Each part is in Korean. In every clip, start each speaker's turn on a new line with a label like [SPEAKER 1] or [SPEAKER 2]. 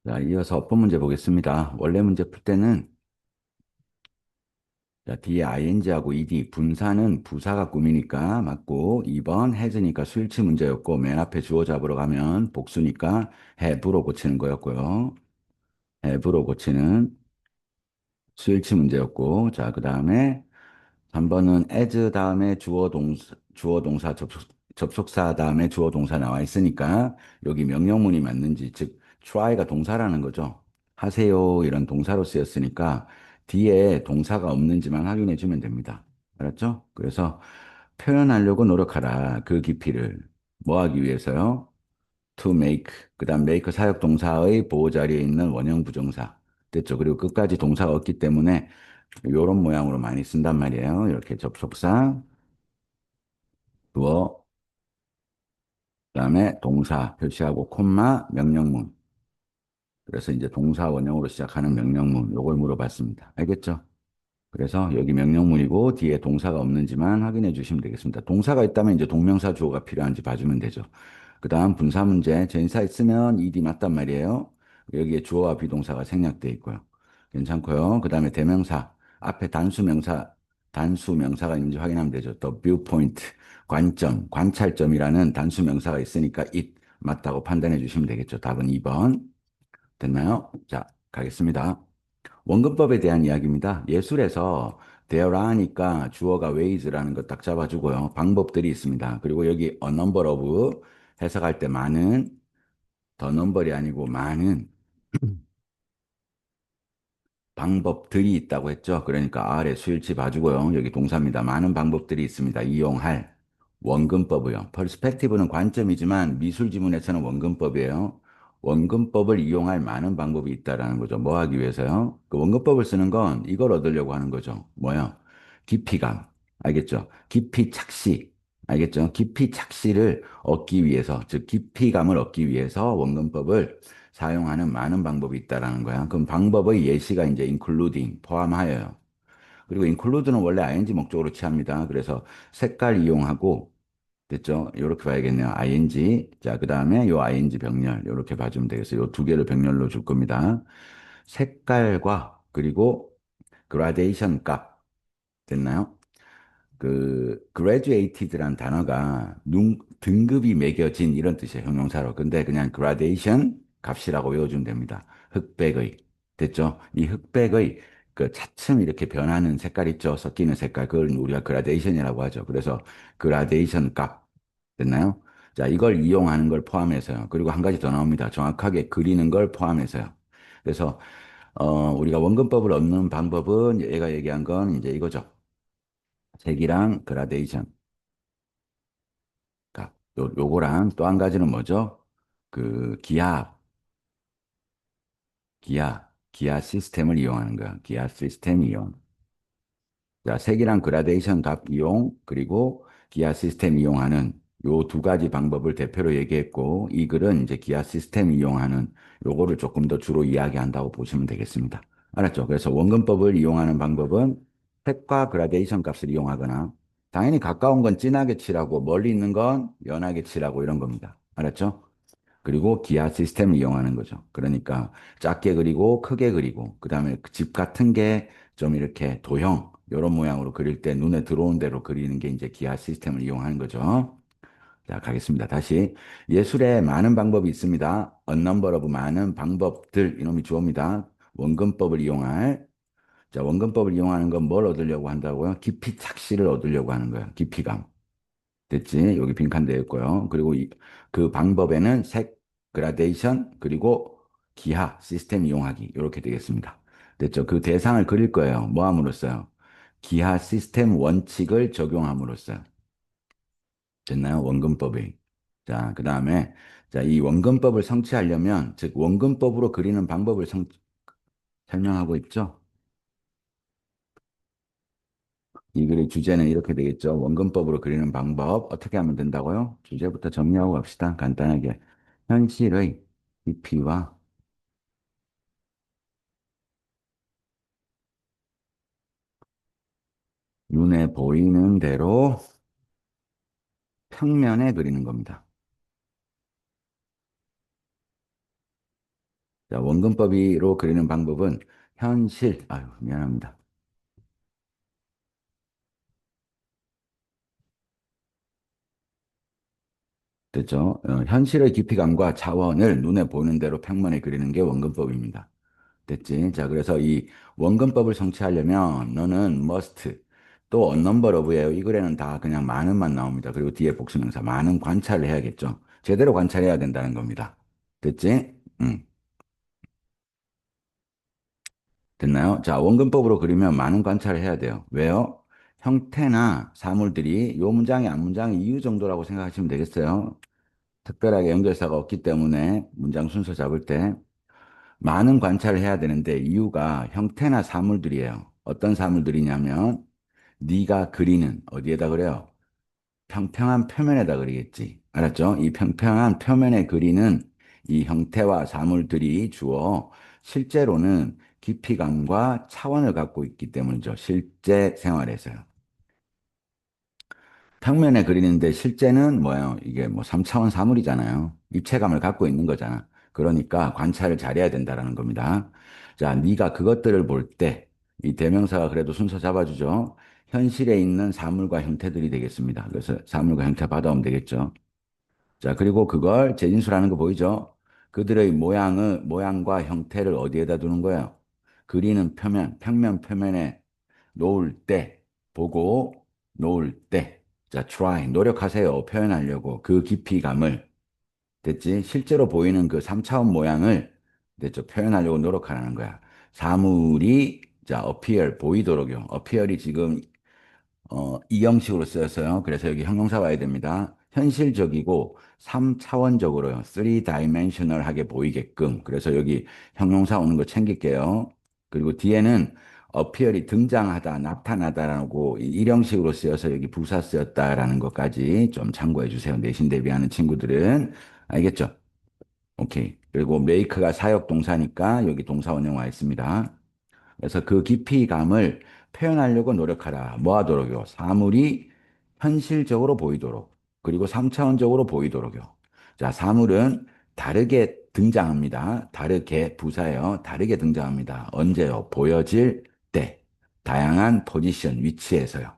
[SPEAKER 1] 자, 이어서 어법 문제 보겠습니다. 원래 문제 풀 때는 자, 뒤에 ing하고 ed 분사는 부사가 꾸미니까 맞고 2번 has니까 수일치 문제였고 맨 앞에 주어 잡으러 가면 복수니까 have로 고치는 거였고요. have로 고치는 수일치 문제였고 자, 그다음에 3번은 as 다음에 주어 동사 접속사 다음에 주어 동사 나와 있으니까 여기 명령문이 맞는지 즉 try가 동사라는 거죠. 하세요 이런 동사로 쓰였으니까 뒤에 동사가 없는지만 확인해 주면 됩니다. 알았죠? 그래서 표현하려고 노력하라. 그 깊이를 뭐 하기 위해서요? to make 그다음 make 사역 동사의 보호 자리에 있는 원형 부정사 됐죠? 그리고 끝까지 동사가 없기 때문에 요런 모양으로 많이 쓴단 말이에요. 이렇게 접속사, 주어, 그다음에 동사 표시하고 콤마 명령문. 그래서 이제 동사 원형으로 시작하는 명령문 요걸 물어봤습니다. 알겠죠? 그래서 여기 명령문이고 뒤에 동사가 없는지만 확인해 주시면 되겠습니다. 동사가 있다면 이제 동명사 주어가 필요한지 봐주면 되죠. 그 다음 분사 문제. 전사 있으면 ed 맞단 말이에요. 여기에 주어와 비동사가 생략돼 있고요. 괜찮고요. 그 다음에 대명사. 앞에 단수 명사가 있는지 확인하면 되죠. 또 viewpoint, 관점, 관찰점이라는 단수 명사가 있으니까 it 맞다고 판단해 주시면 되겠죠. 답은 2번. 됐나요? 자, 가겠습니다. 원근법에 대한 이야기입니다. 예술에서 there are니까 주어가 ways라는 거 딱 잡아주고요. 방법들이 있습니다. 그리고 여기 a number of 해석할 때 많은 the number이 아니고 많은 방법들이 있다고 했죠. 그러니까 R의 수일치 봐주고요. 여기 동사입니다. 많은 방법들이 있습니다. 이용할 원근법이요. 퍼스펙티브는 관점이지만 미술 지문에서는 원근법이에요. 원근법을 이용할 많은 방법이 있다라는 거죠. 뭐 하기 위해서요? 그 원근법을 쓰는 건 이걸 얻으려고 하는 거죠. 뭐요? 깊이감. 알겠죠? 깊이 착시. 알겠죠? 깊이 착시를 얻기 위해서, 즉 깊이감을 얻기 위해서 원근법을 사용하는 많은 방법이 있다라는 거야. 그럼 방법의 예시가 이제 including 포함하여요. 그리고 include는 원래 ing 목적으로 취합니다. 그래서 색깔 이용하고 됐죠? 이렇게 봐야겠네요. ing. 자, 그다음에 요 ing 병렬 이렇게 봐주면 되겠어요. 요 두 개를 병렬로 줄 겁니다. 색깔과 그리고 gradation 값 됐나요? 그 graduated란 단어가 등급이 매겨진 이런 뜻이에요. 형용사로. 근데 그냥 gradation 값이라고 외워주면 됩니다. 흑백의. 됐죠? 이 흑백의 그 차츰 이렇게 변하는 색깔 있죠? 섞이는 색깔. 그걸 우리가 gradation이라고 하죠. 그래서 gradation 값. 됐나요? 자, 이걸 이용하는 걸 포함해서요. 그리고 한 가지 더 나옵니다. 정확하게 그리는 걸 포함해서요. 그래서 우리가 원근법을 얻는 방법은 얘가 얘기한 건 이제 이거죠. 색이랑 그라데이션. 그러니까 요거랑 또 한 가지는 뭐죠? 그 기아 시스템을 이용하는 거야. 기아 시스템 이용. 자, 색이랑 그라데이션 값 이용, 그리고 기아 시스템 이용하는 요 두 가지 방법을 대표로 얘기했고, 이 글은 이제 기아 시스템 이용하는 요거를 조금 더 주로 이야기한다고 보시면 되겠습니다. 알았죠? 그래서 원근법을 이용하는 방법은 색과 그라데이션 값을 이용하거나, 당연히 가까운 건 진하게 칠하고, 멀리 있는 건 연하게 칠하고 이런 겁니다. 알았죠? 그리고 기하 시스템을 이용하는 거죠. 그러니까 작게 그리고 크게 그리고 그다음에 집 같은 게 좀 이렇게 도형 이런 모양으로 그릴 때 눈에 들어온 대로 그리는 게 이제 기하 시스템을 이용하는 거죠. 자, 가겠습니다. 다시 예술에 많은 방법이 있습니다. A number of 많은 방법들 이놈이 주어입니다. 원근법을 이용할 자, 원근법을 이용하는 건 뭘 얻으려고 한다고요? 깊이 착시를 얻으려고 하는 거예요. 깊이감. 됐지? 여기 빈칸 되어 있고요. 그리고 그 방법에는 색, 그라데이션, 그리고 기하, 시스템 이용하기. 이렇게 되겠습니다. 됐죠? 그 대상을 그릴 거예요. 뭐 함으로써요? 기하 시스템 원칙을 적용함으로써요. 됐나요? 원근법이. 자, 그 다음에, 자, 이 원근법을 성취하려면, 즉, 원근법으로 그리는 방법을 설명하고 있죠? 이 글의 주제는 이렇게 되겠죠. 원근법으로 그리는 방법 어떻게 하면 된다고요? 주제부터 정리하고 갑시다. 간단하게. 현실의 깊이와 눈에 보이는 대로 평면에 그리는 겁니다. 자, 원근법으로 그리는 방법은 아유, 미안합니다. 됐죠? 현실의 깊이감과 차원을 눈에 보이는 대로 평면에 그리는 게 원근법입니다. 됐지? 자, 그래서 이 원근법을 성취하려면 너는 must 또 a number of예요. 이 글에는 다 그냥 많은만 나옵니다. 그리고 뒤에 복수명사 많은 관찰을 해야겠죠. 제대로 관찰해야 된다는 겁니다. 됐지? 됐나요? 자, 원근법으로 그리면 많은 관찰을 해야 돼요. 왜요? 형태나 사물들이 요 문장이 앞 문장의 이유 정도라고 생각하시면 되겠어요. 특별하게 연결사가 없기 때문에 문장 순서 잡을 때 많은 관찰을 해야 되는데 이유가 형태나 사물들이에요. 어떤 사물들이냐면 네가 그리는 어디에다 그래요? 평평한 표면에다 그리겠지. 알았죠? 이 평평한 표면에 그리는 이 형태와 사물들이 주어 실제로는 깊이감과 차원을 갖고 있기 때문이죠. 실제 생활에서요. 평면에 그리는데 실제는 뭐예요? 이게 뭐 3차원 사물이잖아요. 입체감을 갖고 있는 거잖아. 그러니까 관찰을 잘해야 된다라는 겁니다. 자, 네가 그것들을 볼 때 이 대명사가 그래도 순서 잡아주죠. 현실에 있는 사물과 형태들이 되겠습니다. 그래서 사물과 형태 받아오면 되겠죠. 자, 그리고 그걸 재진수라는 거 보이죠? 그들의 모양과 형태를 어디에다 두는 거예요? 그리는 평면 표면에 놓을 때, 보고 놓을 때. 자, try, 노력하세요. 표현하려고. 그 깊이감을. 됐지? 실제로 보이는 그 3차원 모양을, 됐죠? 표현하려고 노력하라는 거야. 사물이, 자, appear, 보이도록요. appear이 지금 이 형식으로 쓰였어요. 그래서 여기 형용사 와야 됩니다. 현실적이고 3차원적으로요. 3dimensional하게 보이게끔. 그래서 여기 형용사 오는 거 챙길게요. 그리고 뒤에는 appear이 등장하다, 나타나다라고 이 일형식으로 쓰여서 여기 부사 쓰였다라는 것까지 좀 참고해 주세요. 내신 대비하는 친구들은. 알겠죠? 오케이. 그리고 make가 사역 동사니까 여기 동사 원형 와 있습니다. 그래서 그 깊이감을 표현하려고 노력하라. 뭐 하도록요? 사물이 현실적으로 보이도록. 그리고 3차원적으로 보이도록요. 자, 사물은 다르게 등장합니다. 다르게 부사예요. 다르게 등장합니다. 언제요? 보여질 때. 다양한 포지션, 위치에서요.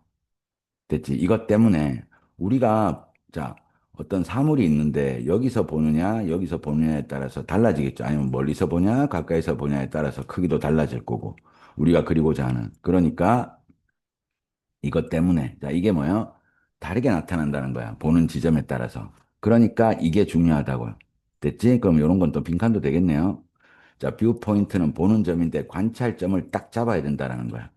[SPEAKER 1] 됐지? 이것 때문에 우리가 자, 어떤 사물이 있는데 여기서 보느냐, 여기서 보느냐에 따라서 달라지겠죠. 아니면 멀리서 보냐, 가까이서 보냐에 따라서 크기도 달라질 거고. 우리가 그리고자 하는. 그러니까 이것 때문에 자, 이게 뭐예요? 다르게 나타난다는 거야. 보는 지점에 따라서. 그러니까 이게 중요하다고요. 됐지? 그럼 이런 건 또 빈칸도 되겠네요. 자, 뷰 포인트는 보는 점인데 관찰점을 딱 잡아야 된다는 거야.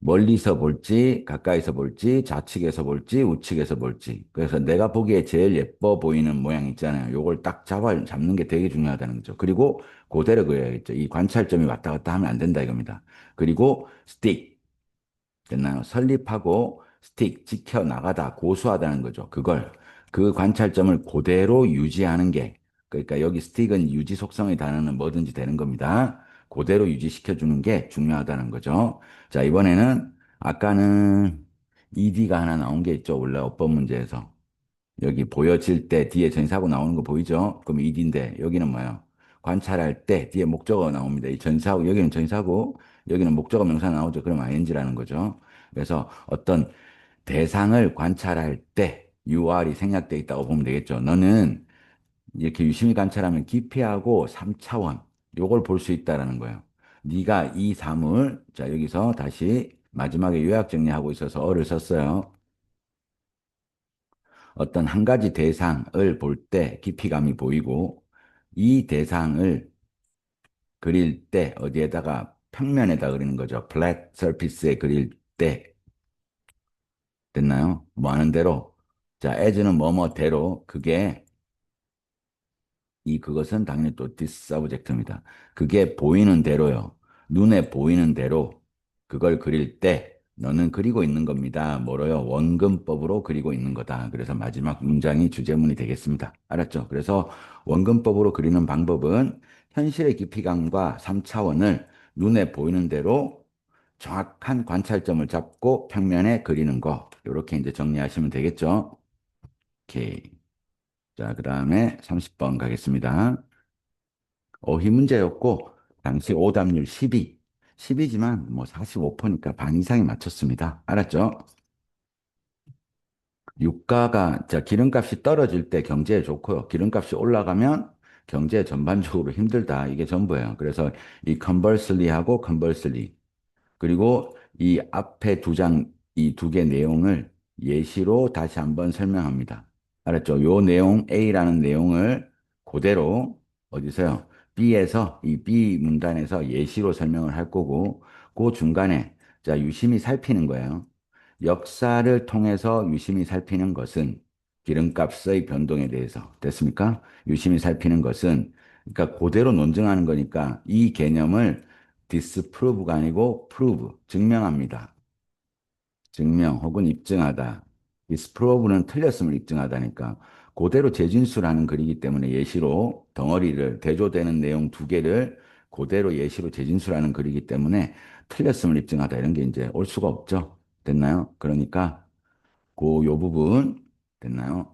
[SPEAKER 1] 멀리서 볼지, 가까이서 볼지, 좌측에서 볼지, 우측에서 볼지. 그래서 내가 보기에 제일 예뻐 보이는 모양 있잖아요. 요걸 딱 잡는 게 되게 중요하다는 거죠. 그리고 그대로 그려야겠죠. 이 관찰점이 왔다 갔다 하면 안 된다 이겁니다. 그리고 스틱. 됐나요? 설립하고 스틱, 지켜나가다, 고수하다는 거죠. 그 관찰점을 그대로 유지하는 게, 그러니까 여기 스틱은 유지 속성의 단어는 뭐든지 되는 겁니다. 그대로 유지시켜주는 게 중요하다는 거죠. 자, 이번에는 아까는 ED가 하나 나온 게 있죠. 원래 어법 문제에서. 여기 보여질 때 뒤에 전사하고 나오는 거 보이죠? 그럼 ED인데 여기는 뭐예요? 관찰할 때 뒤에 목적어가 나옵니다. 이 전사하고 여기는 전사고 여기는 목적어 명사 나오죠. 그럼 ing라는 거죠. 그래서 어떤 대상을 관찰할 때 UR이 생략돼 있다고 보면 되겠죠. 너는 이렇게 유심히 관찰하면 기피하고 3차원 요걸 볼 수 있다라는 거예요. 네가 이 사물 자 여기서 다시 마지막에 요약 정리하고 있어서 어를 썼어요. 어떤 한 가지 대상을 볼 때 깊이감이 보이고 이 대상을 그릴 때 어디에다가 평면에다 그리는 거죠. 플랫 서피스에 그릴 때 됐나요? 뭐 하는 대로 자 as는 뭐뭐대로 그게 그것은 당연히 또 this subject입니다. 그게 보이는 대로요. 눈에 보이는 대로 그걸 그릴 때 너는 그리고 있는 겁니다. 뭐로요? 원근법으로 그리고 있는 거다. 그래서 마지막 문장이 주제문이 되겠습니다. 알았죠? 그래서 원근법으로 그리는 방법은 현실의 깊이감과 3차원을 눈에 보이는 대로 정확한 관찰점을 잡고 평면에 그리는 거. 이렇게 이제 정리하시면 되겠죠? 오케이. 자, 그 다음에 30번 가겠습니다. 어휘 문제였고, 당시 오답률 12. 10이지만 뭐 45%니까 반 이상이 맞췄습니다. 알았죠? 유가가, 자, 기름값이 떨어질 때 경제에 좋고요. 기름값이 올라가면 경제 전반적으로 힘들다. 이게 전부예요. 그래서 이 conversely하고 conversely. 그리고 이 앞에 두 장, 이 두 개 내용을 예시로 다시 한번 설명합니다. 알았죠? 요 내용, A라는 내용을 그대로 어디서요? B에서, 이 B 문단에서 예시로 설명을 할 거고, 그 중간에, 자, 유심히 살피는 거예요. 역사를 통해서 유심히 살피는 것은 기름값의 변동에 대해서 됐습니까? 유심히 살피는 것은 그러니까 그대로 논증하는 거니까 이 개념을 disprove가 아니고 prove, 증명합니다. 증명 혹은 입증하다. disprove는 틀렸음을 입증하다니까 그대로 재진술하는 글이기 때문에 예시로 덩어리를 대조되는 내용 두 개를 그대로 예시로 재진술하는 글이기 때문에 틀렸음을 입증하다 이런 게 이제 올 수가 없죠. 됐나요? 그러니까 요 부분 됐나요?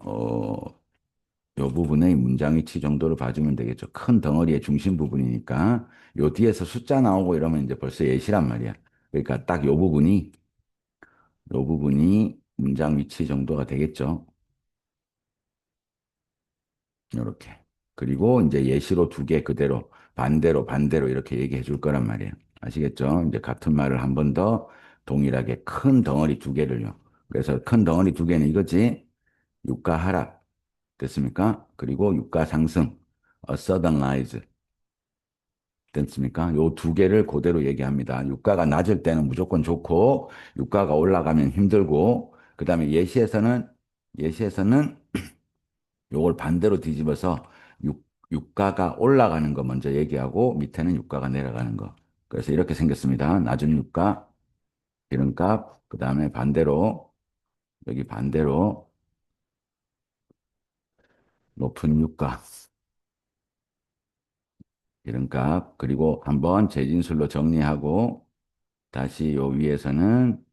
[SPEAKER 1] 요 부분의 문장 위치 정도를 봐주면 되겠죠. 큰 덩어리의 중심 부분이니까 요 뒤에서 숫자 나오고 이러면 이제 벌써 예시란 말이야. 그러니까 딱 요 부분이 문장 위치 정도가 되겠죠. 요렇게. 그리고 이제 예시로 두 개 그대로 반대로 이렇게 얘기해 줄 거란 말이에요. 아시겠죠? 이제 같은 말을 한 번 더 동일하게 큰 덩어리 두 개를요. 그래서 큰 덩어리 두 개는 이거지. 유가 하락. 됐습니까? 그리고 유가 상승, sudden rise. 됐습니까? 요 두 개를 그대로 얘기합니다. 유가가 낮을 때는 무조건 좋고, 유가가 올라가면 힘들고, 그 다음에 예시에서는 요걸 반대로 뒤집어서 유가가 올라가는 거 먼저 얘기하고, 밑에는 유가가 내려가는 거. 그래서 이렇게 생겼습니다. 낮은 유가, 기름값, 그 다음에 반대로, 여기 반대로 높은 유가. 기름값, 그리고 한번 재진술로 정리하고, 다시 요 위에서는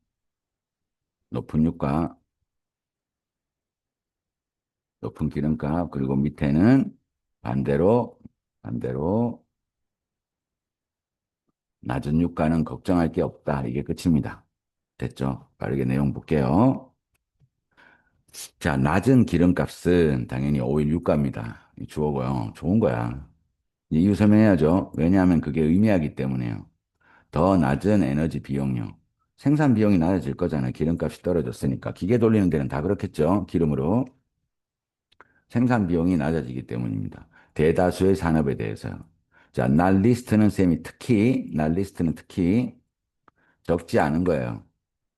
[SPEAKER 1] 높은 유가, 높은 기름값, 그리고 밑에는 반대로 낮은 유가는 걱정할 게 없다. 이게 끝입니다. 됐죠? 빠르게 내용 볼게요. 자, 낮은 기름값은 당연히 오일 유가입니다. 이 주어고요. 좋은 거야. 이유 설명해야죠. 왜냐하면 그게 의미하기 때문에요. 더 낮은 에너지 비용요. 생산 비용이 낮아질 거잖아요. 기름값이 떨어졌으니까. 기계 돌리는 데는 다 그렇겠죠. 기름으로. 생산 비용이 낮아지기 때문입니다. 대다수의 산업에 대해서요. 자, 날 리스트는 특히 적지 않은 거예요.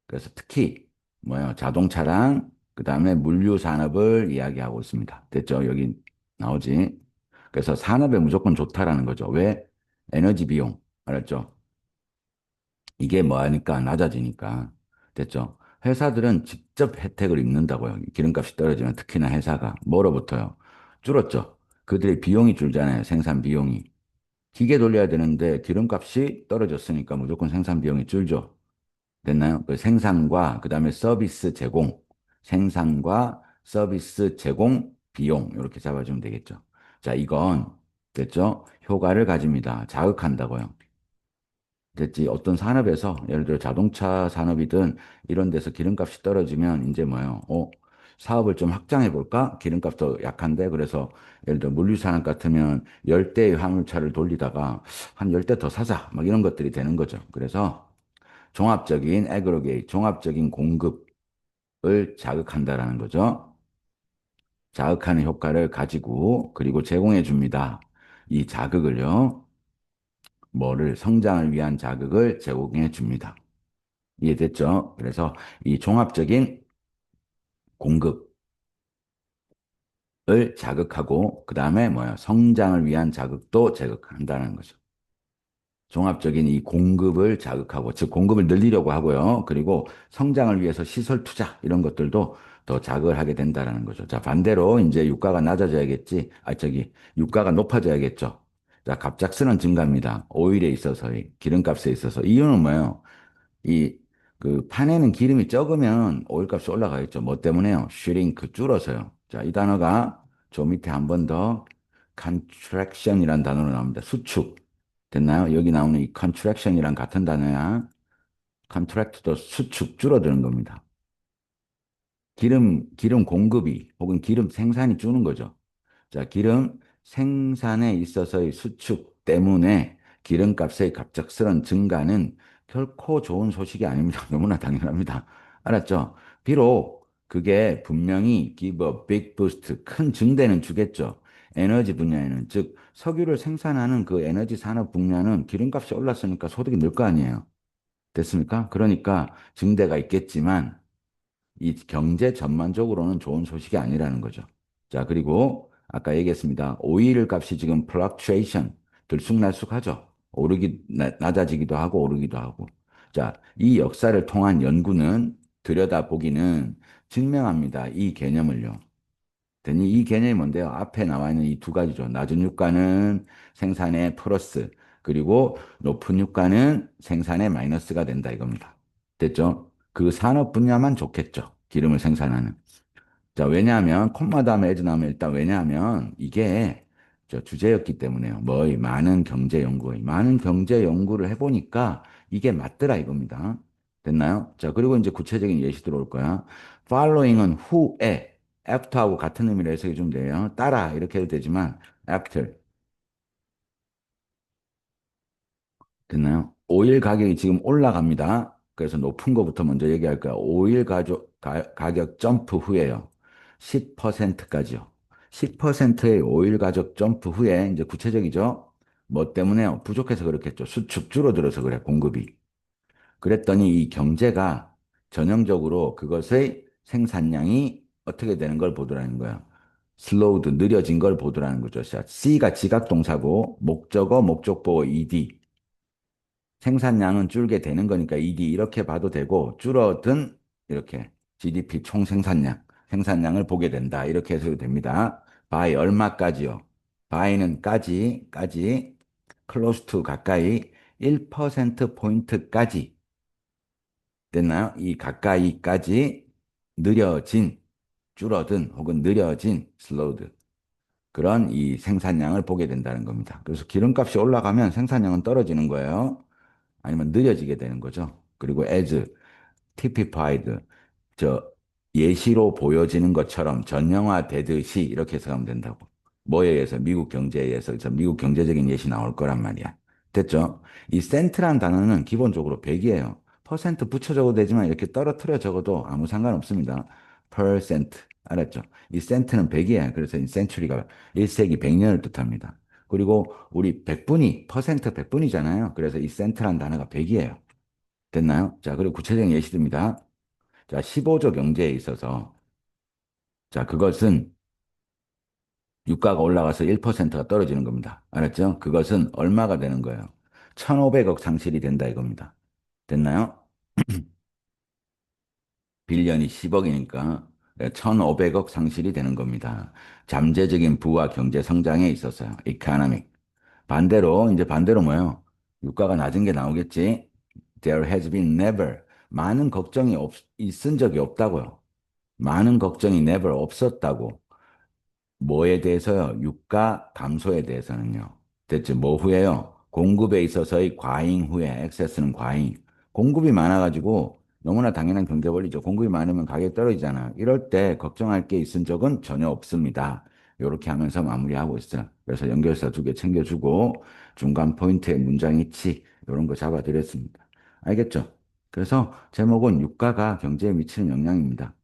[SPEAKER 1] 그래서 특히 뭐예요? 자동차랑 그다음에 물류 산업을 이야기하고 있습니다. 됐죠? 여기 나오지. 그래서 산업에 무조건 좋다라는 거죠. 왜? 에너지 비용. 알았죠? 이게 뭐 하니까 낮아지니까. 됐죠? 회사들은 직접 혜택을 입는다고요. 기름값이 떨어지면 특히나 회사가 뭐로부터요? 줄었죠. 그들의 비용이 줄잖아요. 생산 비용이. 기계 돌려야 되는데 기름값이 떨어졌으니까 무조건 생산 비용이 줄죠. 됐나요? 그 생산과 그다음에 서비스 제공, 생산과 서비스 제공 비용 이렇게 잡아주면 되겠죠. 자, 이건 됐죠? 효과를 가집니다. 자극한다고요. 됐지. 어떤 산업에서 예를 들어 자동차 산업이든 이런 데서 기름값이 떨어지면 이제 뭐예요? 사업을 좀 확장해 볼까? 기름값도 약한데 그래서 예를 들어 물류 산업 같으면 10대의 화물차를 돌리다가 한 10대 더 사자. 막 이런 것들이 되는 거죠. 그래서 종합적인 애그로게이트, 종합적인 공급을 자극한다라는 거죠. 자극하는 효과를 가지고 그리고 제공해 줍니다. 이 자극을요. 뭐를 성장을 위한 자극을 제공해 줍니다. 이해됐죠? 그래서 이 종합적인 공급을 자극하고, 그 다음에 뭐야? 성장을 위한 자극도 자극한다는 거죠. 종합적인 이 공급을 자극하고, 즉, 공급을 늘리려고 하고요. 그리고 성장을 위해서 시설 투자, 이런 것들도 더 자극을 하게 된다는 거죠. 자, 반대로 이제 유가가 낮아져야겠지. 유가가 높아져야겠죠. 자, 갑작스런 증가입니다. 오일에 있어서의, 기름값에 있어서. 이유는 뭐예요? 이, 그, 판에는 기름이 적으면 오일값이 올라가겠죠. 뭐 때문에요? 슈링크, 줄어서요. 자, 이 단어가 저 밑에 한 번 더 contraction이란 단어로 나옵니다. 수축. 됐나요? 여기 나오는 이 contraction이랑 같은 단어야. contract도 수축, 줄어드는 겁니다. 기름 공급이 혹은 기름 생산이 주는 거죠. 자, 기름 생산에 있어서의 수축 때문에 기름값의 갑작스런 증가는 결코 좋은 소식이 아닙니다. 너무나 당연합니다. 알았죠? 비록 그게 분명히 give a big boost, 큰 증대는 주겠죠. 에너지 분야에는, 즉, 석유를 생산하는 그 에너지 산업 분야는 기름값이 올랐으니까 소득이 늘 거 아니에요. 됐습니까? 그러니까 증대가 있겠지만 이 경제 전반적으로는 좋은 소식이 아니라는 거죠. 자, 그리고 아까 얘기했습니다. 오일 값이 지금 fluctuation, 들쑥날쑥하죠. 낮아지기도 하고 오르기도 하고. 자, 이 역사를 통한 연구는 들여다보기는 증명합니다. 이 개념을요. 되니 이 개념이 뭔데요? 앞에 나와 있는 이 두 가지죠. 낮은 유가는 생산의 플러스, 그리고 높은 유가는 생산의 마이너스가 된다 이겁니다. 됐죠? 그 산업 분야만 좋겠죠. 기름을 생산하는. 자, 왜냐하면, 콤마 다음에 에즈 나오면 일단 왜냐하면 이게 저 주제였기 때문에요. 뭐의 많은 경제 연구를 해보니까 이게 맞더라 이겁니다. 됐나요? 자, 그리고 이제 구체적인 예시 들어올 거야. following은 후에, after하고 같은 의미로 해석해 주면 돼요. 따라 이렇게 해도 되지만 after. 됐나요? 오일 가격이 지금 올라갑니다. 그래서 높은 거부터 먼저 얘기할 거야. 가격 점프 후에요. 10%까지요. 10%의 오일 가격 점프 후에 이제 구체적이죠. 뭐 때문에요? 부족해서 그렇겠죠. 수축 줄어들어서 그래, 공급이. 그랬더니 이 경제가 전형적으로 그것의 생산량이 어떻게 되는 걸 보더라는 거예요. 슬로우드, 느려진 걸 보더라는 거죠. 자, C가 지각동사고, 목적어, 목적보어 ed. 생산량은 줄게 되는 거니까 ED 이렇게 봐도 되고 줄어든 이렇게 GDP 총 생산량을 보게 된다. 이렇게 해석이 됩니다. by 얼마까지요? by는 까지 close to 가까이 1% 포인트까지 됐나요? 이 가까이까지 느려진 줄어든 혹은 느려진 slowed 그런 이 생산량을 보게 된다는 겁니다. 그래서 기름값이 올라가면 생산량은 떨어지는 거예요. 아니면 느려지게 되는 거죠. 그리고 as typified, 저 예시로 보여지는 것처럼 전형화되듯이 이렇게 해석하면 된다고. 뭐에 의해서? 미국 경제에 의해서. 저 미국 경제적인 예시 나올 거란 말이야. 됐죠? 이 센트란 단어는 기본적으로 100이에요. 퍼센트 붙여 적어도 되지만 이렇게 떨어뜨려 적어도 아무 상관없습니다. 퍼센트. 알았죠? 이 센트는 100이에요. 그래서 이 센츄리가 1세기 100년을 뜻합니다. 그리고 우리 100분위, 퍼센트 100분이잖아요. 그래서 이 센트란 단어가 100이에요. 됐나요? 자, 그리고 구체적인 예시 듭니다. 자, 15조 경제에 있어서, 자, 그것은 유가가 올라가서 1%가 떨어지는 겁니다. 알았죠? 그것은 얼마가 되는 거예요? 1,500억 상실이 된다 이겁니다. 됐나요? 빌리언이 10억이니까 1,500억 상실이 되는 겁니다. 잠재적인 부와 경제 성장에 있어서요. economic. 반대로 뭐예요? 유가가 낮은 게 나오겠지? There has been never. 많은 걱정이 있은 적이 없다고요. 많은 걱정이 never 없었다고. 뭐에 대해서요? 유가 감소에 대해서는요. 대체 뭐 후에요? 공급에 있어서의 과잉 후에, 액세스는 과잉. 공급이 많아가지고 너무나 당연한 경제 원리죠. 공급이 많으면 가격이 떨어지잖아. 이럴 때 걱정할 게 있은 적은 전혀 없습니다. 이렇게 하면서 마무리하고 있어요. 그래서 연결사 두 개 챙겨주고 중간 포인트에 문장 이치 이런 거 잡아드렸습니다. 알겠죠? 그래서 제목은 유가가 경제에 미치는 영향입니다.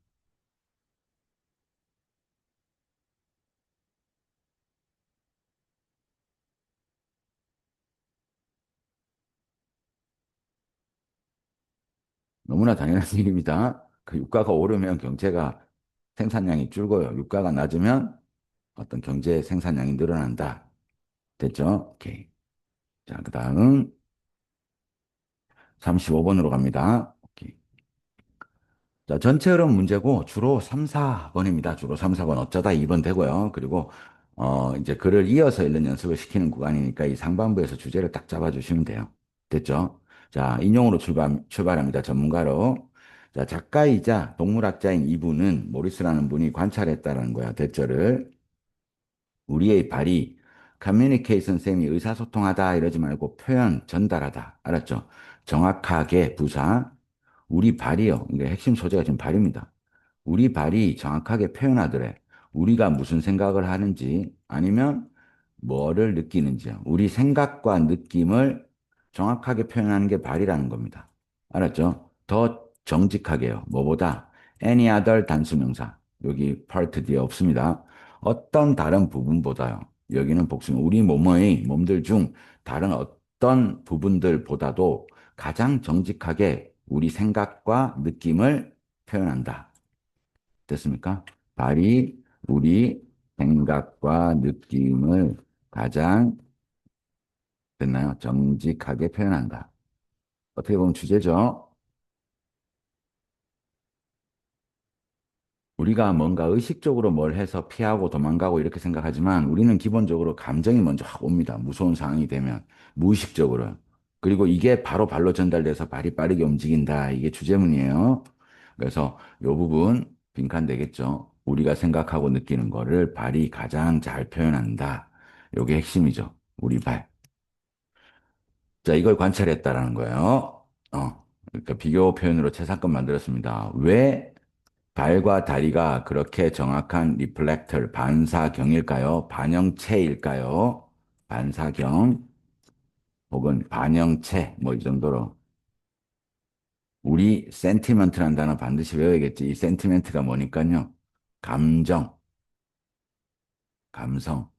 [SPEAKER 1] 너무나 당연한 일입니다. 그 유가가 오르면 경제가 생산량이 줄고요. 유가가 낮으면 어떤 경제 생산량이 늘어난다. 됐죠? 오케이. 자, 그 다음 35번으로 갑니다. 오케이. 자, 전체 흐름 문제고 주로 3, 4번입니다. 주로 3, 4번 어쩌다 2번 되고요. 그리고 이제 글을 이어서 읽는 연습을 시키는 구간이니까 이 상반부에서 주제를 딱 잡아주시면 돼요. 됐죠? 자, 인용으로 출발합니다. 전문가로. 자, 작가이자 동물학자인 이분은 모리스라는 분이 관찰했다는 거야. 대절을. 우리의 발이 communicate 선생님이 의사소통하다 이러지 말고 표현, 전달하다. 알았죠? 정확하게 부사, 우리 발이요. 이게 핵심 소재가 지금 발입니다. 우리 발이 정확하게 표현하더래. 우리가 무슨 생각을 하는지 아니면 뭐를 느끼는지요. 우리 생각과 느낌을 정확하게 표현하는 게 발이라는 겁니다. 알았죠? 더 정직하게요. 뭐보다 any other 단수명사. 여기 part 뒤에 없습니다. 어떤 다른 부분보다요. 여기는 복수명. 우리 몸의 몸들 중 다른 어떤 부분들보다도 가장 정직하게 우리 생각과 느낌을 표현한다. 됐습니까? 발이 우리 생각과 느낌을 가장 됐나요? 정직하게 표현한다. 어떻게 보면 주제죠. 우리가 뭔가 의식적으로 뭘 해서 피하고 도망가고 이렇게 생각하지만 우리는 기본적으로 감정이 먼저 확 옵니다. 무서운 상황이 되면 무의식적으로. 그리고 이게 바로 발로 전달돼서 발이 빠르게 움직인다. 이게 주제문이에요. 그래서 이 부분 빈칸 되겠죠. 우리가 생각하고 느끼는 거를 발이 가장 잘 표현한다. 이게 핵심이죠. 우리 발. 자, 이걸 관찰했다라는 거예요. 그러니까 비교 표현으로 채상권 만들었습니다. 왜 발과 다리가 그렇게 정확한 리플렉터, 반사경일까요? 반영체일까요? 반사경 혹은 반영체 뭐 이 정도로 우리 센티먼트라는 단어 반드시 외워야겠지. 이 센티멘트가 뭐니까요? 감정, 감성.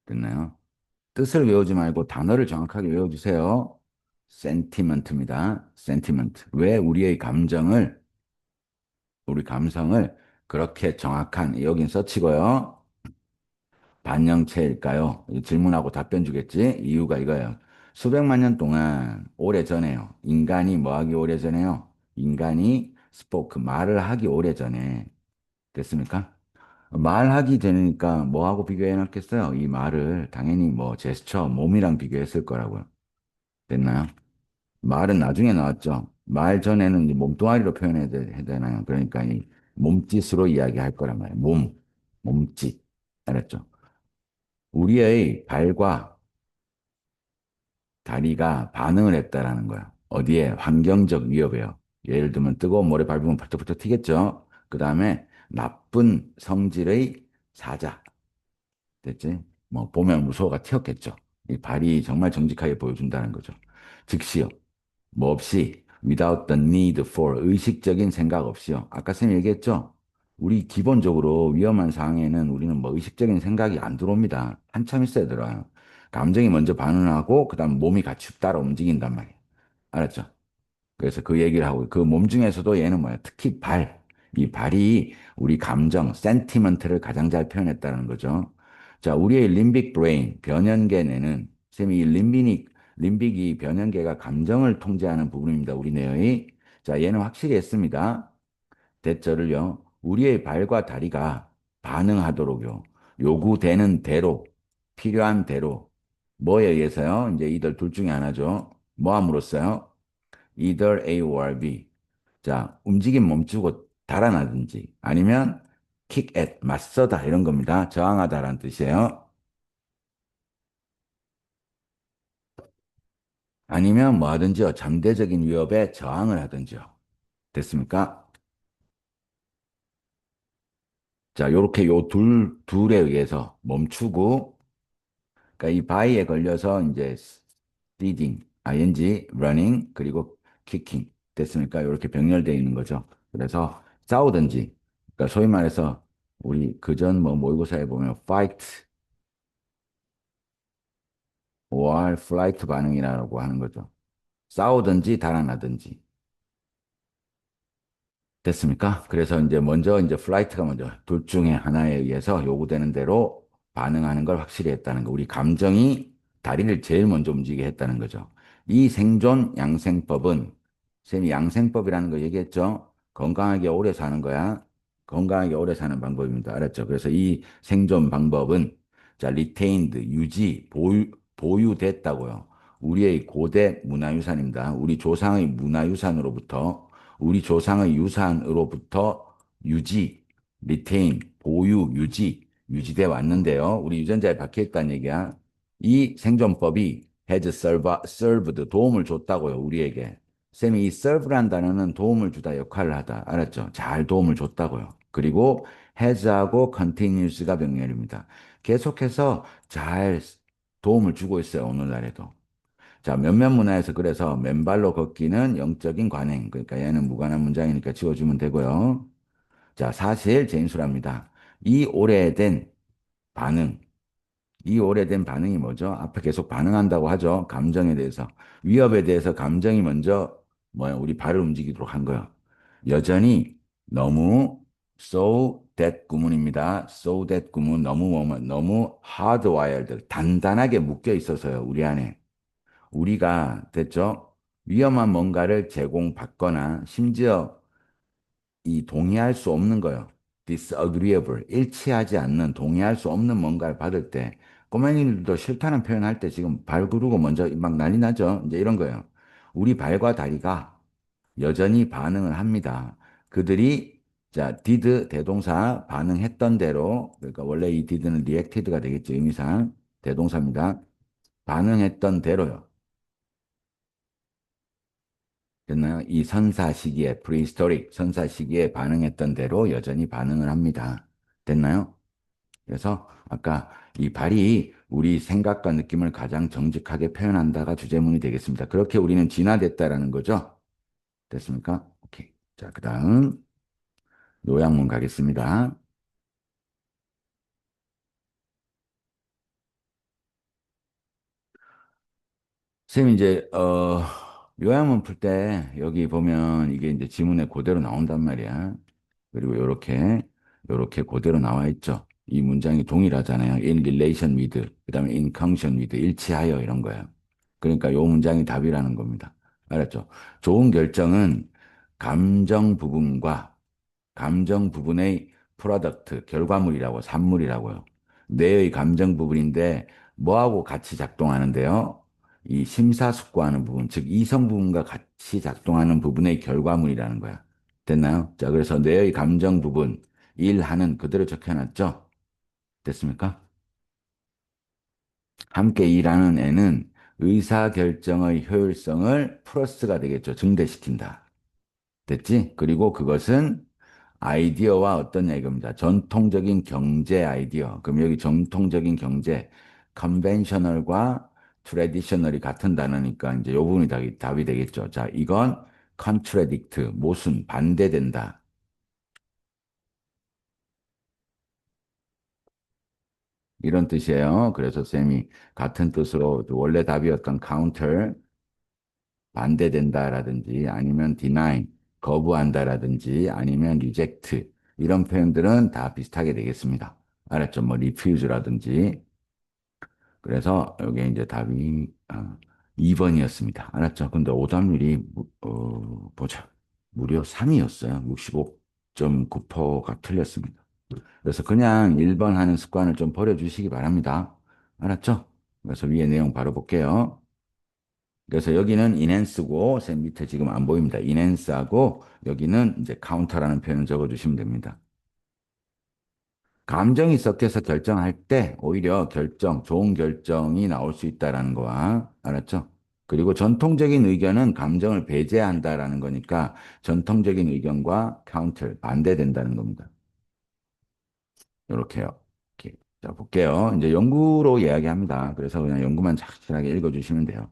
[SPEAKER 1] 됐나요? 뜻을 외우지 말고 단어를 정확하게 외워주세요. 센티먼트입니다. 센티먼트. 왜 우리의 감정을, 우리 감성을 그렇게 정확한, 여긴 써치고요. 반영체일까요? 이 질문하고 답변 주겠지? 이유가 이거예요. 수백만 년 동안, 오래전에요. 인간이 뭐 하기 오래전에요? 인간이 스포크, 말을 하기 오래전에. 됐습니까? 말하기 전이니까 뭐하고 비교해 놨겠어요? 이 말을 당연히 뭐 제스처, 몸이랑 비교했을 거라고요. 됐나요? 말은 나중에 나왔죠. 말 전에는 이제 몸뚱아리로 표현해야 되나요? 그러니까 이 몸짓으로 이야기할 거란 말이에요. 몸짓. 알았죠? 우리의 발과 다리가 반응을 했다라는 거야. 어디에? 환경적 위협에요. 예를 들면 뜨거운 물에 밟으면 벌떡벌떡 튀겠죠. 그 다음에 나쁜 성질의 사자. 됐지? 뭐 보면 무서워가 튀었겠죠. 이 발이 정말 정직하게 보여준다는 거죠. 즉시요. 뭐 없이 without the need for 의식적인 생각 없이요. 아까 쌤 얘기했죠? 우리 기본적으로 위험한 상황에는 우리는 뭐 의식적인 생각이 안 들어옵니다. 한참 있어야 들어요. 감정이 먼저 반응하고 그다음 몸이 같이 따라 움직인단 말이에요. 알았죠? 그래서 그 얘기를 하고 그 몸 중에서도 얘는 뭐야? 특히 발. 이 발이 우리 감정, 센티먼트를 가장 잘 표현했다는 거죠. 자, 우리의 림빅 브레인, 변연계 뇌는 쌤이 이 림빅이 변연계가 감정을 통제하는 부분입니다. 우리 뇌의. 자, 얘는 확실히 했습니다. 대절을요. 우리의 발과 다리가 반응하도록요. 요구되는 대로, 필요한 대로 뭐에 의해서요? 이제 이들 둘 중에 하나죠. 뭐 함으로써요? either A or B. 자, 움직임 멈추고 달아나든지 아니면 kick at, 맞서다 이런 겁니다. 저항하다라는 뜻이에요. 아니면 뭐 하든지요. 잠재적인 위협에 저항을 하든지요. 됐습니까? 자, 요렇게 요 둘에 의해서 멈추고, 그러니까 이 바위에 걸려서 이제 steading, ing, running, 그리고 kicking. 됐습니까? 요렇게 병렬되어 있는 거죠. 그래서 싸우든지, 그러니까 소위 말해서 우리 그전 뭐 모의고사에 보면 fight or flight 반응이라고 하는 거죠. 싸우든지 달아나든지. 됐습니까? 그래서 이제 먼저 이제 플라이트가 먼저 둘 중에 하나에 의해서 요구되는 대로 반응하는 걸 확실히 했다는 거. 우리 감정이 다리를 제일 먼저 움직이게 했다는 거죠. 이 생존 양생법은 쌤이 양생법이라는 거 얘기했죠. 건강하게 오래 사는 거야. 건강하게 오래 사는 방법입니다. 알았죠? 그래서 이 생존 방법은 자, retained, 유지, 보유됐다고요. 우리의 고대 문화유산입니다. 우리 조상의 문화유산으로부터 우리 조상의 유산으로부터 리테인, 보유, 유지돼 왔는데요. 우리 유전자에 박혀 있다는 얘기야. 이 생존법이 served 도움을 줬다고요, 우리에게. 쌤이 이 serve란 단어는 도움을 주다, 역할을 하다. 알았죠? 잘 도움을 줬다고요. 그리고 has하고 continuous가 병렬입니다. 계속해서 잘 도움을 주고 있어요, 오늘날에도. 자, 몇몇 문화에서 그래서 맨발로 걷기는 영적인 관행. 그러니까 얘는 무관한 문장이니까 지워주면 되고요. 자, 사실 제인수랍니다. 이 오래된 반응. 이 오래된 반응이 뭐죠? 앞에 계속 반응한다고 하죠. 감정에 대해서. 위협에 대해서 감정이 먼저 우리 발을 움직이도록 한 거예요. 여전히 너무 so that 구문입니다. so that 구문 너무 너무 hardwired 단단하게 묶여 있어서요. 우리 안에. 우리가 됐죠? 위험한 뭔가를 제공받거나 심지어 이 동의할 수 없는 거요. disagreeable, 일치하지 않는, 동의할 수 없는 뭔가를 받을 때, 꼬맹이들도 싫다는 표현할 때 지금 발 구르고 먼저 막 난리 나죠. 이제 이런 거예요. 우리 발과 다리가 여전히 반응을 합니다. 그들이, 자, did 대동사 반응했던 대로, 그러니까 원래 이 did는 reacted가 되겠죠. 의미상. 대동사입니다. 반응했던 대로요. 됐나요? 이 선사 시기에, prehistoric 선사 시기에 반응했던 대로 여전히 반응을 합니다. 됐나요? 그래서 아까 이 발이 우리 생각과 느낌을 가장 정직하게 표현한다가 주제문이 되겠습니다. 그렇게 우리는 진화됐다라는 거죠. 됐습니까? 오케이. 자, 그 다음 요약문 가겠습니다. 선생님 이제 요약문 풀 때 여기 보면 이게 이제 지문에 그대로 나온단 말이야. 그리고 요렇게 그대로 나와 있죠. 이 문장이 동일하잖아요. in relation with, 그다음에 in conjunction with, 일치하여 이런 거예요. 그러니까 요 문장이 답이라는 겁니다. 알았죠? 좋은 결정은 감정 부분과 감정 부분의 프로덕트, 결과물이라고, 산물이라고요. 뇌의 감정 부분인데 뭐하고 같이 작동하는데요? 이 심사숙고하는 부분, 즉 이성 부분과 같이 작동하는 부분의 결과물이라는 거야. 됐나요? 자, 그래서 뇌의 감정 부분, 일하는 그대로 적혀놨죠? 됐습니까? 함께 일하는 애는 의사결정의 효율성을 플러스가 되겠죠. 증대시킨다. 됐지? 그리고 그것은 아이디어와 어떤 얘기입니다. 전통적인 경제 아이디어. 그럼 여기 전통적인 경제, 컨벤셔널과 트레디셔널이 같은 단어니까 이제 요 부분이 답이 되겠죠. 자, 이건 contradict, 모순, 반대된다. 이런 뜻이에요. 그래서 쌤이 같은 뜻으로 원래 답이었던 counter, 반대된다라든지 아니면 deny, 거부한다라든지 아니면 reject 이런 표현들은 다 비슷하게 되겠습니다. 알았죠? 뭐 refuse라든지 그래서 여기 이제 답이 2번이었습니다. 알았죠? 근데 오답률이 보자. 무려 3이었어요. 65.9%가 틀렸습니다. 그래서 그냥 1번 하는 습관을 좀 버려주시기 바랍니다. 알았죠? 그래서 위에 내용 바로 볼게요. 그래서 여기는 enhance고, 쌤 밑에 지금 안 보입니다. enhance하고, 여기는 이제 counter라는 표현을 적어주시면 됩니다. 감정이 섞여서 결정할 때, 오히려 좋은 결정이 나올 수 있다라는 거와, 알았죠? 그리고 전통적인 의견은 감정을 배제한다라는 거니까, 전통적인 의견과 counter, 반대된다는 겁니다. 이렇게요. 이렇게. 자, 볼게요. 이제 연구로 이야기합니다. 그래서 그냥 연구만 착실하게 읽어주시면 돼요.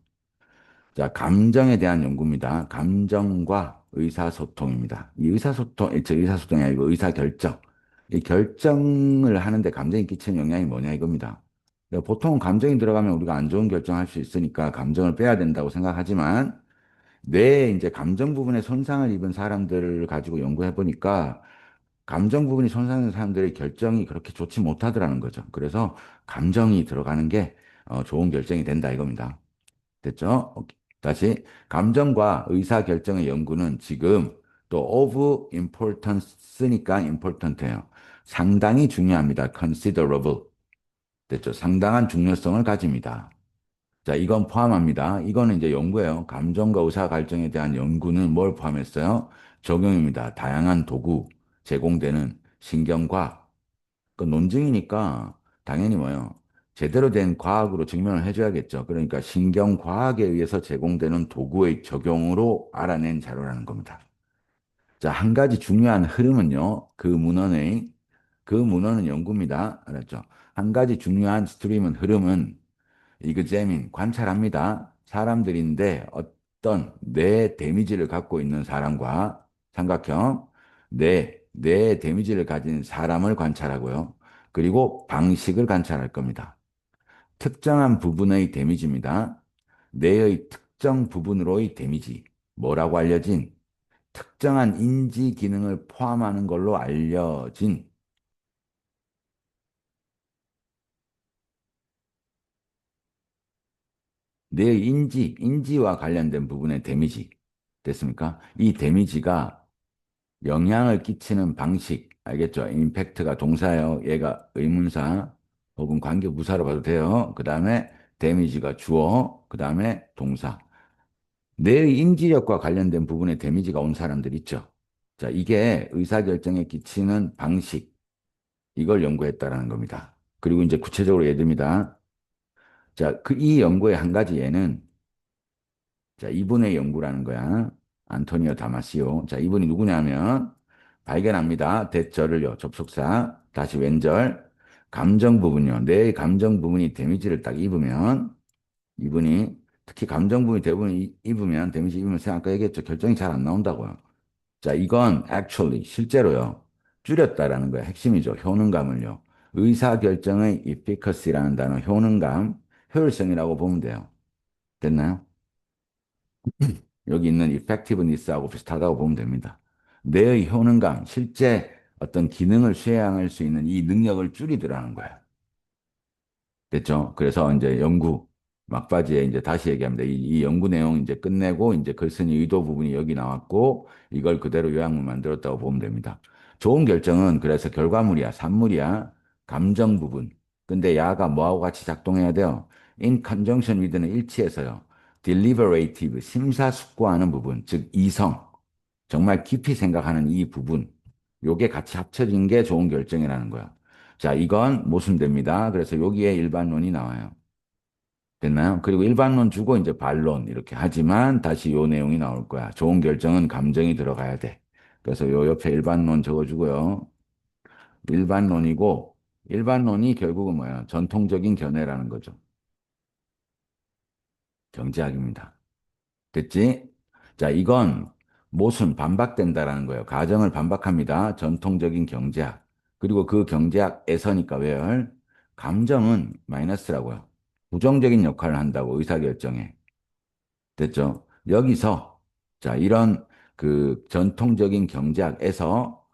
[SPEAKER 1] 자, 감정에 대한 연구입니다. 감정과 의사소통입니다. 이 의사소통, 즉 의사소통이 아니고 의사결정. 이 결정을 하는데 감정이 끼치는 영향이 뭐냐 이겁니다. 보통 감정이 들어가면 우리가 안 좋은 결정할 수 있으니까 감정을 빼야 된다고 생각하지만 뇌에 이제 감정 부분에 손상을 입은 사람들을 가지고 연구해 보니까 감정 부분이 손상된 사람들의 결정이 그렇게 좋지 못하더라는 거죠. 그래서 감정이 들어가는 게 좋은 결정이 된다 이겁니다. 됐죠? 오케이. 다시 감정과 의사 결정의 연구는 지금 또 of importance니까 important해요. 상당히 중요합니다. considerable. 됐죠? 상당한 중요성을 가집니다. 자, 이건 포함합니다. 이거는 이제 연구예요. 감정과 의사 결정에 대한 연구는 뭘 포함했어요? 적용입니다. 다양한 도구 제공되는 신경과학. 그 논증이니까 당연히 뭐예요? 제대로 된 과학으로 증명을 해줘야겠죠. 그러니까 신경과학에 의해서 제공되는 도구의 적용으로 알아낸 자료라는 겁니다. 자, 한 가지 중요한 흐름은요, 그 문헌은 연구입니다. 알았죠? 한 가지 중요한 스트림은 흐름은 이그제민, 관찰합니다. 사람들인데 어떤 뇌 데미지를 갖고 있는 사람과 삼각형, 뇌 데미지를 가진 사람을 관찰하고요. 그리고 방식을 관찰할 겁니다. 특정한 부분의 데미지입니다. 뇌의 특정 부분으로의 데미지, 뭐라고 알려진 특정한 인지 기능을 포함하는 걸로 알려진 뇌의 인지와 관련된 부분의 데미지. 됐습니까? 이 데미지가 영향을 끼치는 방식, 알겠죠? 임팩트가 동사예요. 얘가 의문사 혹은 관계부사로 봐도 돼요. 그 다음에 데미지가 주어, 그 다음에 동사. 뇌의 인지력과 관련된 부분에 데미지가 온 사람들 있죠. 자, 이게 의사결정에 끼치는 방식, 이걸 연구했다라는 겁니다. 그리고 이제 구체적으로 예를 듭니다. 자, 이 연구의 한 가지 예는, 자, 이분의 연구라는 거야. 안토니오 다마시오. 자, 이분이 누구냐면, 발견합니다. 대절을요, 접속사. 다시 왼절. 감정 부분요. 뇌의 감정 부분이 데미지를 딱 입으면, 이분이, 특히 감정 부분이 대부분 입으면, 데미지 입으면, 제가 아까 얘기했죠. 결정이 잘 안 나온다고요. 자, 이건 actually, 실제로요. 줄였다라는 거예요. 핵심이죠. 효능감을요. 의사결정의 efficacy라는 단어, 효능감, 효율성이라고 보면 돼요. 됐나요? 여기 있는 effectiveness하고 비슷하다고 보면 됩니다. 뇌의 효능감, 실제 어떤 기능을 수행할 수 있는 이 능력을 줄이더라는 거예요. 됐죠? 그래서 이제 연구, 막바지에 이제 다시 얘기합니다. 이 연구 내용 이제 끝내고 이제 글쓴이 의도 부분이 여기 나왔고 이걸 그대로 요약문 만들었다고 보면 됩니다. 좋은 결정은 그래서 결과물이야, 산물이야, 감정 부분. 근데 야가 뭐하고 같이 작동해야 돼요? In conjunction with는 일치해서요. deliberative, 심사숙고하는 부분, 즉 이성, 정말 깊이 생각하는 이 부분, 요게 같이 합쳐진 게 좋은 결정이라는 거야. 자, 이건 모순됩니다. 그래서 여기에 일반론이 나와요. 됐나요? 그리고 일반론 주고 이제 반론 이렇게 하지만 다시 요 내용이 나올 거야. 좋은 결정은 감정이 들어가야 돼. 그래서 요 옆에 일반론 적어주고요. 일반론이고, 일반론이 결국은 뭐야? 전통적인 견해라는 거죠. 경제학입니다. 됐지? 자, 이건 모순, 반박된다라는 거예요. 가정을 반박합니다. 전통적인 경제학. 그리고 그 경제학에서니까 왜요? 감정은 마이너스라고요. 부정적인 역할을 한다고 의사결정에. 됐죠? 여기서, 자, 이런 그 전통적인 경제학에서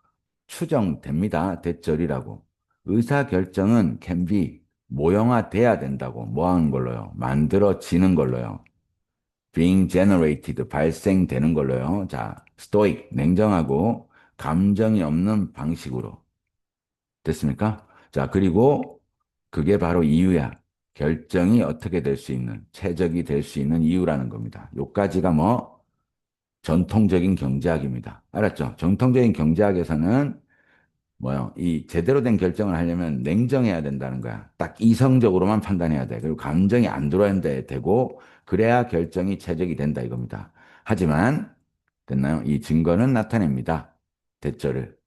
[SPEAKER 1] 추정됩니다. 대절이라고. 의사결정은 can be 모형화돼야 된다고. 뭐 하는 걸로요? 만들어지는 걸로요. being generated, 발생되는 걸로요. 자, stoic, 냉정하고 감정이 없는 방식으로. 됐습니까? 자, 그리고 그게 바로 이유야. 결정이 어떻게 될 수 있는, 최적이 될 수 있는 이유라는 겁니다. 요까지가 뭐, 전통적인 경제학입니다. 알았죠? 전통적인 경제학에서는 뭐요? 이 제대로 된 결정을 하려면 냉정해야 된다는 거야. 딱 이성적으로만 판단해야 돼. 그리고 감정이 안 들어야 되고 그래야 결정이 최적이 된다 이겁니다. 하지만 됐나요? 이 증거는 나타냅니다. 대절을.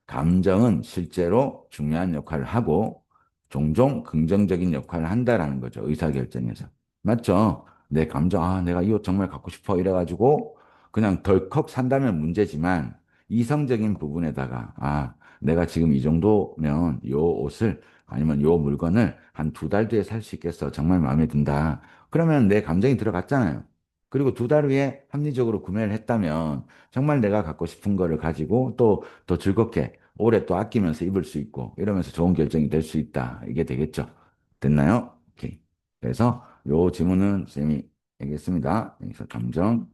[SPEAKER 1] 감정은 실제로 중요한 역할을 하고 종종 긍정적인 역할을 한다라는 거죠. 의사결정에서. 맞죠? 내 감정, 아, 내가 이 옷 정말 갖고 싶어. 이래가지고 그냥 덜컥 산다면 문제지만 이성적인 부분에다가, 아, 내가 지금 이 정도면 요 옷을 아니면 요 물건을 한 두 달 뒤에 살 수 있겠어. 정말 마음에 든다. 그러면 내 감정이 들어갔잖아요. 그리고 두 달 후에 합리적으로 구매를 했다면 정말 내가 갖고 싶은 거를 가지고 또 더 즐겁게 오래 또 아끼면서 입을 수 있고 이러면서 좋은 결정이 될 수 있다. 이게 되겠죠. 됐나요? 오케이. 그래서 요 지문은 쌤이 얘기했습니다. 여기서 감정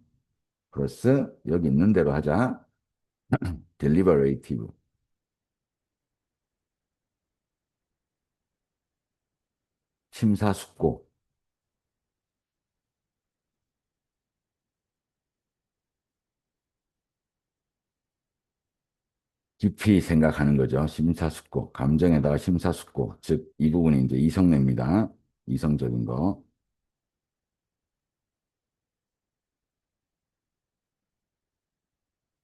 [SPEAKER 1] 플러스 여기 있는 대로 하자. deliberative. 심사숙고. 깊이 생각하는 거죠. 심사숙고. 감정에다가 심사숙고. 즉, 이 부분이 이제 이성내입니다. 이성적인 거.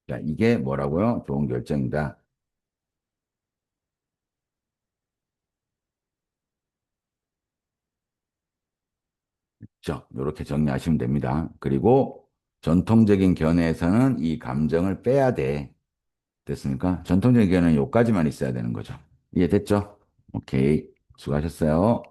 [SPEAKER 1] 자, 이게 뭐라고요? 좋은 결정이다. 그렇죠? 이렇게 정리하시면 됩니다. 그리고 전통적인 견해에서는 이 감정을 빼야 돼. 됐습니까? 전통적인 견해는 요까지만 있어야 되는 거죠. 이해됐죠? 오케이. 수고하셨어요.